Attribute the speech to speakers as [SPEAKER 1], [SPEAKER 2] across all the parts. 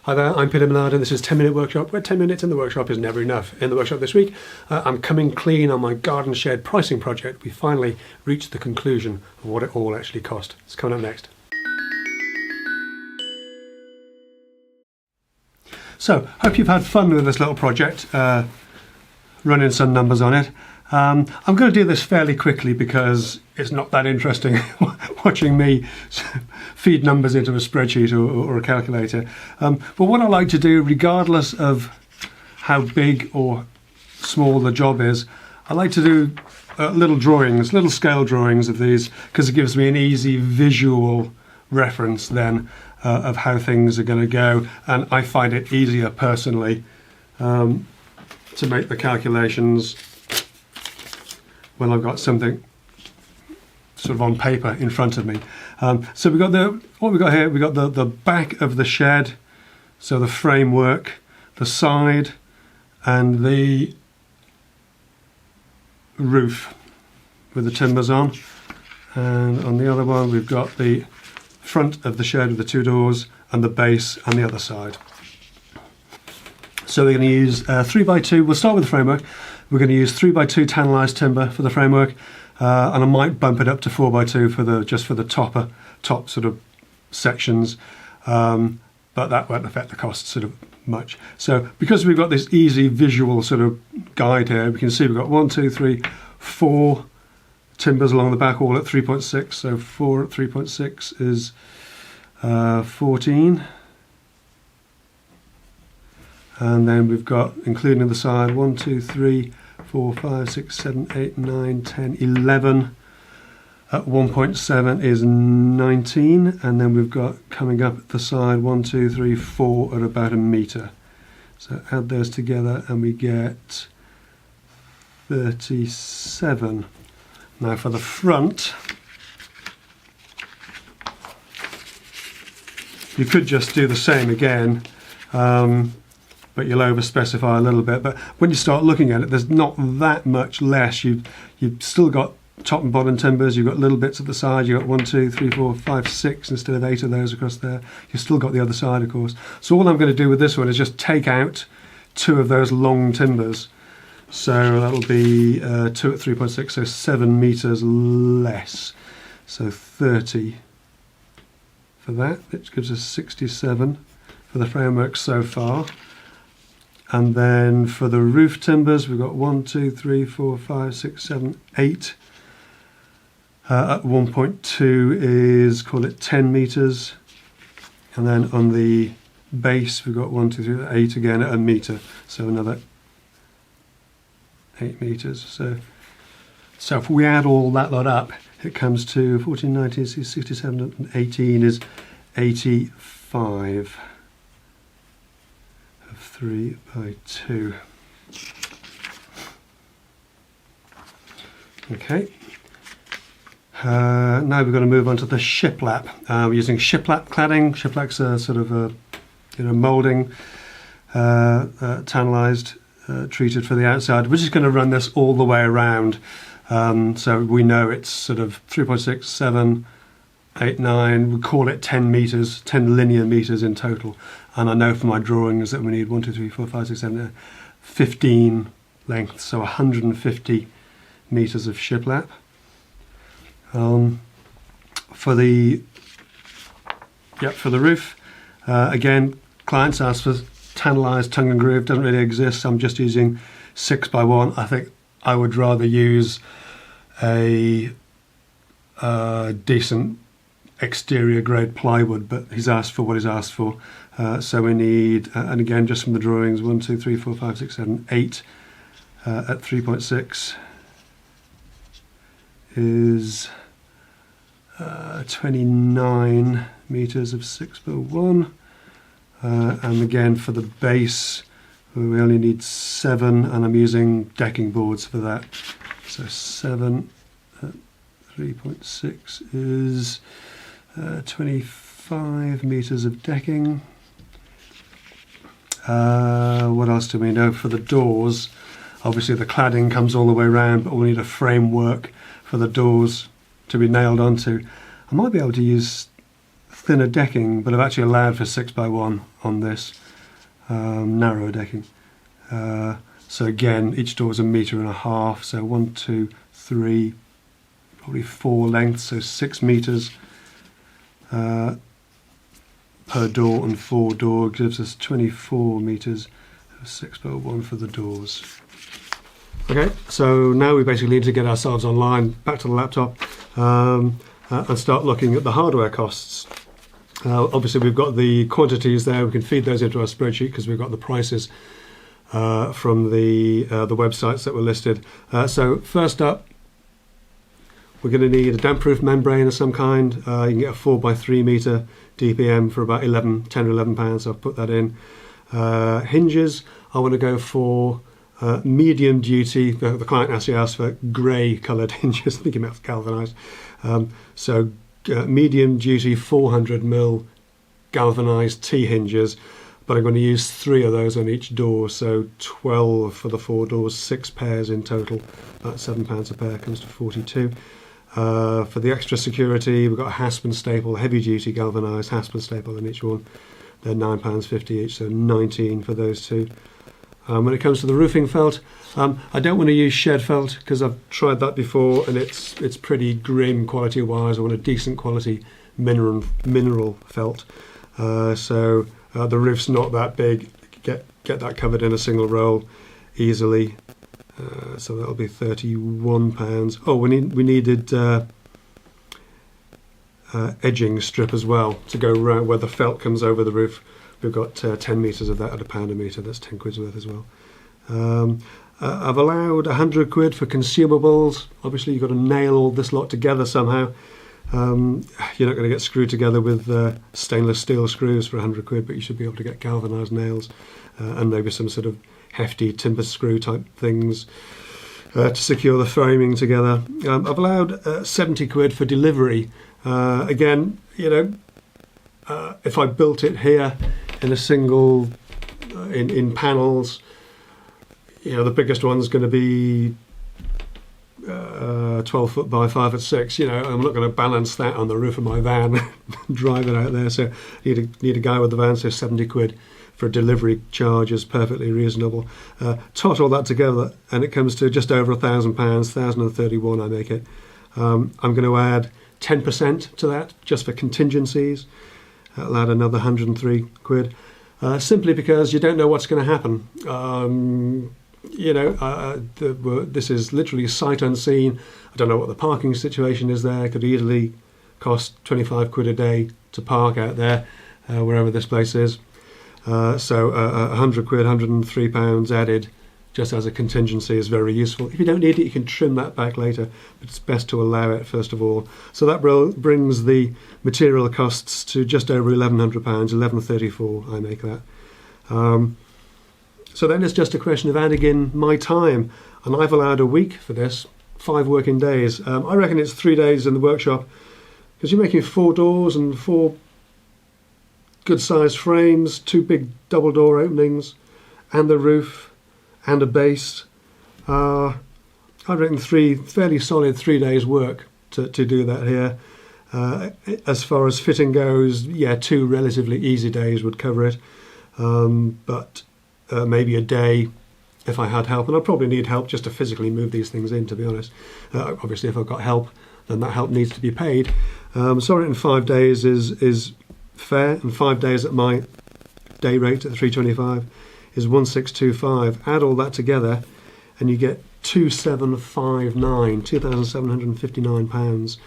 [SPEAKER 1] Hi there, I'm Peter Millard and this is 10 Minute Workshop, where 10 minutes in the workshop is never enough. In the workshop this week, I'm coming clean on my garden shed pricing project. We finally reached the conclusion of what it all actually cost. It's coming up next. So, hope you've had fun with this little project, running some numbers on it. I'm going to do this fairly quickly because it's not that interesting watching me feed numbers into a spreadsheet or a calculator. But what I like to do, regardless of how big or small the job is, I like to do little drawings, little scale drawings of these, because it gives me an easy visual reference then of how things are going to go, and I find it easier personally to make the calculations when I've got something sort of on paper in front of me. So we've got what we've got here, we've got the back of the shed, so the framework, the side and the roof with the timbers on, and on the other one we've got the front of the shed with the two doors and the base on the other side. So we're going to use 3x2, we'll start with the framework. We're going to use 3x2 tannalised timber for the framework, and I might bump it up to 4x2 for the top sort of sections, but that won't affect the cost sort of much. So because we've got this easy visual sort of guide here, we can see we've got 1, 2, 3, 4 timbers along the back, all at 3.6. So 4 at 3.6 is 14. And then we've got, including the side, 1, 2, 3, 4, 5, 6, 7, 8, 9, 10, 11. At 1.7 is 19. And then we've got, coming up at the side, 1, 2, 3, 4 at about a metre. So add those together and we get 37. Now for the front, you could just do the same again, but you'll over specify a little bit. But when you start looking at it, there's not that much less. You've still got top and bottom timbers, you've got little bits at the side, you've got 1, 2, 3, 4, 5, 6 instead of 8 of those across there. You've still got the other side, of course. So all I'm going to do with this one is just take out 2 of those long timbers. So that'll be 2 at 3.6, so 7 metres less. So 30 for that, which gives us 67 for the framework so far. And then for the roof timbers, we've got 1, 2, 3, 4, 5, 6, 7, 8. At 1.2 is, call it 10 metres. And then on the base, we've got 1, 2, 3, 8 again at a metre. So another 8 metres. So if we add all that lot up, it comes to 14, 19, 67, and 18 is 85 of 3x2. Okay. Now we're going to move on to the shiplap. We're using shiplap cladding. Shiplap's a sort of a moulding, tannalised, treated for the outside. We're just going to run this all the way around, so we know it's sort of 3.6, 7, 8, 9. We call it 10 metres, 10 linear metres in total. And I know from my drawings that we need 1, 2, 3, 4, 5, 6, 7, 15 lengths, so 150 metres of shiplap. For the roof, again, clients asked for tannalised tongue and groove. Doesn't really exist. I'm just using 6x1. I think I would rather use a decent exterior grade plywood, but he's asked for what he's asked for. So we need, and again, just from the drawings, 1, 2, 3, 4, 5, 6, 7, 8 at 3.6 is 29 metres of 6x1. And again, for the base, we only need 7, and I'm using decking boards for that. So 7 at 3.6 is 25 metres of decking. What else do we know? For the doors, obviously the cladding comes all the way around, but we'll need a framework for the doors to be nailed onto. I might be able to use thinner decking, but I've actually allowed for 6x1 on this narrower decking. So again, each door is 1.5 meters, so 1, 2, 3, probably 4 lengths, so 6 meters per door, and 4 door gives us 24 meters, 6x1 for the doors. Okay, so now we basically need to get ourselves online, back to the laptop, and start looking at the hardware costs. Obviously we've got the quantities there, we can feed those into our spreadsheet because we've got the prices from the websites that were listed. So first up, we're going to need a damp-proof membrane of some kind. You can get a 4x3 meter DPM for about 10 or 11 pounds, so I've put that in. Hinges, I want to go for medium duty. The client actually asked for grey coloured hinges. I think he meant galvanised. So medium duty 400mm galvanised T hinges, but I'm going to use 3 of those on each door, so 12 for the 4 doors, 6 pairs in total. About £7 a pair, comes to 42. For the extra security, we've got a Haspen staple, heavy duty galvanised Haspen staple in each one. They're £9.50 each, so 19 for those 2. When it comes to the roofing felt, I don't want to use shed felt because I've tried that before and it's pretty grim quality wise. I want a decent quality mineral felt. So the roof's not that big. Get that covered in a single roll easily. So that'll be £31. Oh, we needed edging strip as well to go around where the felt comes over the roof. We've got 10 metres of that at £1 a metre. That's 10 quid's worth as well. I've allowed 100 quid for consumables. Obviously you've got to nail all this lot together somehow. You're not going to get screwed together with stainless steel screws for 100 quid, but you should be able to get galvanised nails and maybe some sort of hefty timber screw type things to secure the framing together. I've allowed 70 quid for delivery. Again, if I built it here in a single, in panels, the biggest one's going to be 12 foot by 5 foot 6. I'm not going to balance that on the roof of my van, drive it out there. So need a guy with the van. So 70 quid for a delivery charge is perfectly reasonable. Tot all that together, and it comes to just over £1,000, 1,031 I make it. I'm going to add 10% to that just for contingencies. That'll add another 103 quid. Simply because you don't know what's going to happen. This is literally sight unseen. I don't know what the parking situation is there. It could easily cost 25 quid a day to park out there, wherever this place is. So 100 quid, £103 added just as a contingency is very useful. If you don't need it, you can trim that back later, but it's best to allow it first of all. So that brings the material costs to just over £1,100, 1134 I make that. So then it's just a question of adding in my time, and I've allowed a week for this, 5 working days. I reckon it's 3 days in the workshop, because you're making 4 doors and 4 good sized frames, 2 big double door openings, and the roof, and a base. I reckon 3 fairly solid 3 days work to do that here. As far as fitting goes, 2 relatively easy days would cover it, but maybe a day if I had help, and I'd probably need help just to physically move these things in, to be honest. Obviously if I've got help, then that help needs to be paid. So I reckon 5 days is fair, and 5 days at my day rate at 325 is 1625. Add all that together and you get 2759, £2,759,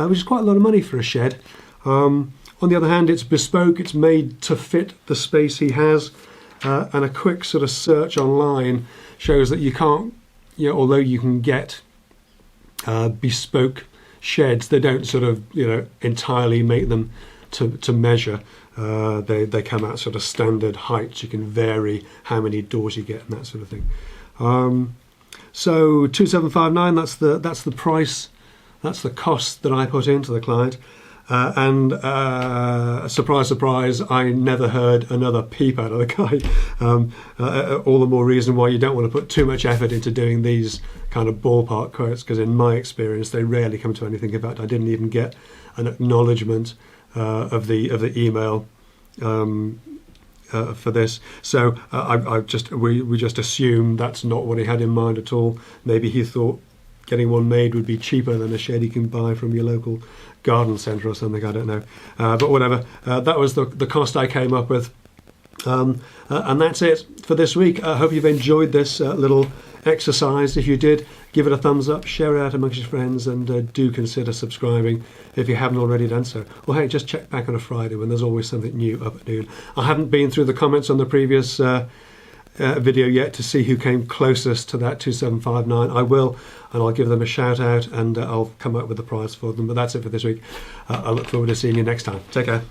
[SPEAKER 1] which is quite a lot of money for a shed. On the other hand, it's bespoke, it's made to fit the space he has, and a quick sort of search online shows that you can't, although you can get bespoke sheds, they don't sort of entirely make them to measure. They come out sort of standard heights. You can vary how many doors you get and that sort of thing. So 2759, that's the price, that's the cost that I put into the client. And surprise, surprise, I never heard another peep out of the guy. All the more reason why you don't want to put too much effort into doing these kind of ballpark quotes, because in my experience they rarely come to anything. In fact, I didn't even get an acknowledgement of the email for this. So we just assume that's not what he had in mind at all. Maybe he thought getting one made would be cheaper than a shed you can buy from your local garden centre or something. I don't know, but whatever. That was the cost I came up with. And that's it for this week. I hope you've enjoyed this little exercise. If you did, give it a thumbs up, share it out amongst your friends, and do consider subscribing if you haven't already done so. Well, hey, just check back on a Friday when there's always something new up at noon. I haven't been through the comments on the previous video yet to see who came closest to that 2759. I will, and I'll give them a shout out, and I'll come up with the prize for them. But that's it for this week. I look forward to seeing you next time. Take care.